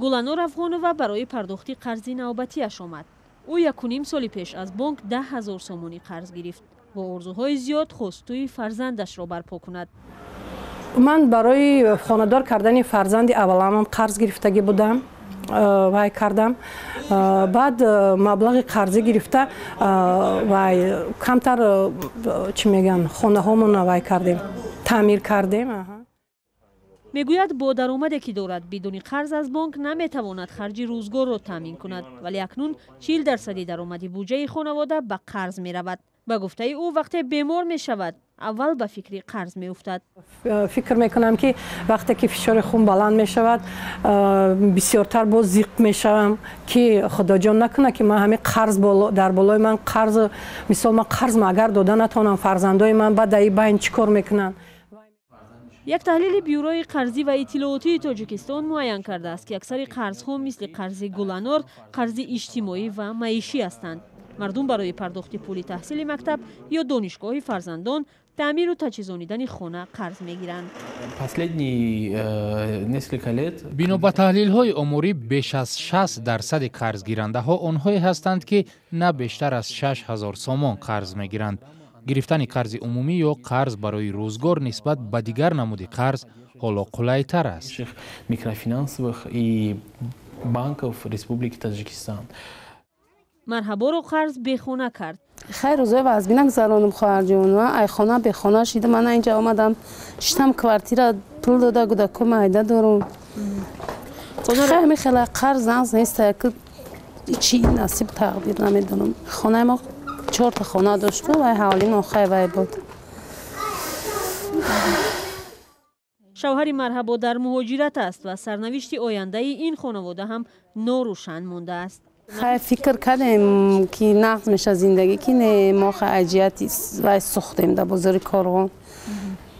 گلانور افغانова برای پرداخت قرض نوبتیش آمد. او 1.5 سال پیش از بانک 10,000 سومانی قرض گرفت. با آرزوهای زیاد خواست توی فرزندش را برپا کند. من برای خانه‌دار کردن فرزند اولم قرض گرفتگی بودم. وای کردم. بعد مبلغ قرضی گرفته وای کمتر چی میگن خانه هامون وای کردیم تعمیر کردیم. میگوید با درآمدی که دارد بدون قرض از بانک نمیتواند خرج روزگار را تامین کند، ولی اکنون 40% درآمد بودجه خانواده به قرض می رود. به گفته او وقتی بیمار می شود اول به فکر قرض می افتد. فکر میکنم که وقتی که فشار خون بلند می شود بسیارتر باز زیق می شوم که خدا جان نکنه که من همین قرض در بالای من قرض مثال من قرض اگر داده نتونم فرزندای من بعد در بین چیکار میکنن. یک تحلیل بیوروی قرضی و اطلاعاتی تاجیکستان معین کرده است که اکثر قرضها مثل قرض گلانور قرض اجتماعی و معیشی هستند. مردم برای پرداخت پول تحصیل مکتب یا دانشگاه فرزندان، تعمیر و تجهیزانیدن خانه قرض میگیرند. بنا به تحلیل های اموری بیش از 60% قرض گیرنده ها آنهایی هستند که نه بیشتر از 6,000 سومان قرض میگیرند. گرفتن قرض عمومی یا قرض برای روزگار نسبت به دیگر نمود قرض حالا قلای‌تر است. Микрофинансовых и банков Республики Таджикистан. مرحبا رو قرض به خانه کرد. خیر روزای وضعی نگذرانم خواهر جون. ای خانه به خانه شده. من اینجا آمدم شتم کوارتیر پول داده گودکم ایده دارم. خیلی خیلی قرض نیست که چی نصیب تقدیر نمیدونم. خانه ما 4 تا خانه داشت و حوالی ما خیلی بود. شوهر مرحبا در مهاجرت است و سرنوشت آینده این خانواده هم ناروشن مانده است. خیلی فکر کردیم که نقض میشه زندگی که نه ما خیلی عجیتی و سوختیم در بازار کاروان.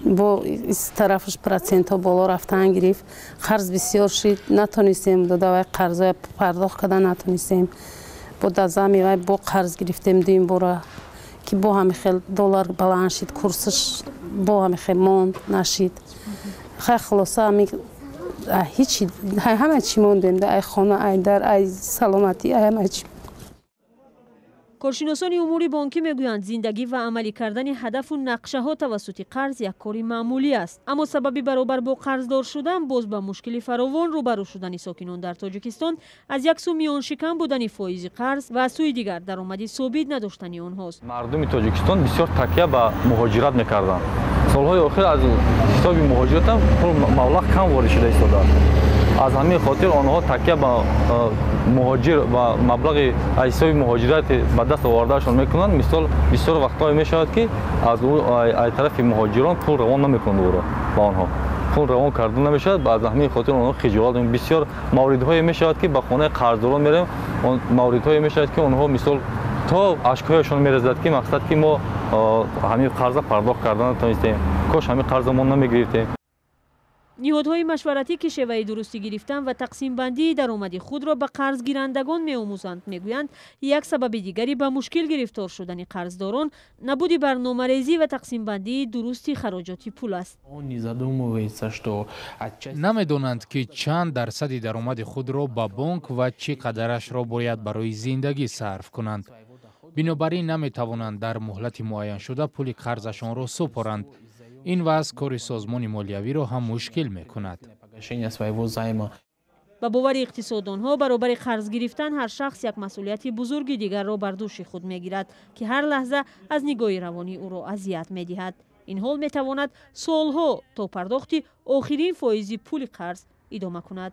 با از طرفش پرسنت ها بالا رفتن گرفت. قرض بسیار شد نتونستیم داده و قرض پرداخت کردن نتونستیم. با دزمی و با قرض گرفتیم دیم برای که با همه خیلی دلار بلند شد کورسش با همه خیلی ماند نشد. خیلی خلاصه هیچی همه چی موندیم در خانه ای در ای سلامتی همه چی. کارشناسان امور بانکی میگویند زندگی و عملی کردن هدف و نقشه ها توسط قرض یک کاری معمولی است، اما سبب برابر با قرضدار شدن باز به مشکل فراوان روبرو شدن ساکنان در تاجیکستان از یک سو میان شکن بودن فایز قرض و از سوی دیگر درآمد ثابت نداشتن آنهاست. مردم تاجیکستان بسیار تکیه به مهاجرت میکردند. سالهای اخیر از حساب مهاجرت هم مبلغ کم وارد شده است. از همین خاطر آنها تکیه به مهاجر و مبلغ حساب مهاجرت به دست آوردهشان میکنند. مثال بسیار وقتایی میشود که از طرف مهاجران پول روان نمیکنند با آنها. پول روان کردن نمیشود. از همین خاطر آنها خجالت بسیار موردهایی میشود که به خانه قرضداران میریم. موردهایی میشود که آنها مثال تا اشکهایشان میرزد که مقصد که ما همین قرض پرداخت کردن نتونستیم. کاش همین قرض ما نمیگرفتیم. نهادهای مشورتی که شیوه درستی گرفتن و تقسیم بندی درآمد خود را به قرض گیرندگان می‌آموزند میگویند یک سبب دیگری به مشکل گرفتار شدن قرضداران نبود برنامه‌ریزی و تقسیم بندی درستی خراجات پول است. نمی‌دانند که چند درصد درآمد خود را به بانک و چه قدرش را باید برای زندگی صرف کنند. بنابراین نمی‌توانند در مهلت معین شده پول قرضشان را سپارند. این وضع کار سازمان مالیوی را هم مشکل می‌کند. با باور اقتصاددانها برابر قرض گرفتن هر شخص یک مسئولیت بزرگ دیگر را بر دوش خود می‌گیرد که هر لحظه از نگاه روانی او را اذیت می‌دهد. این حال می‌تواند سالها تا پرداخت آخرین فایز پول قرض ادامه کند.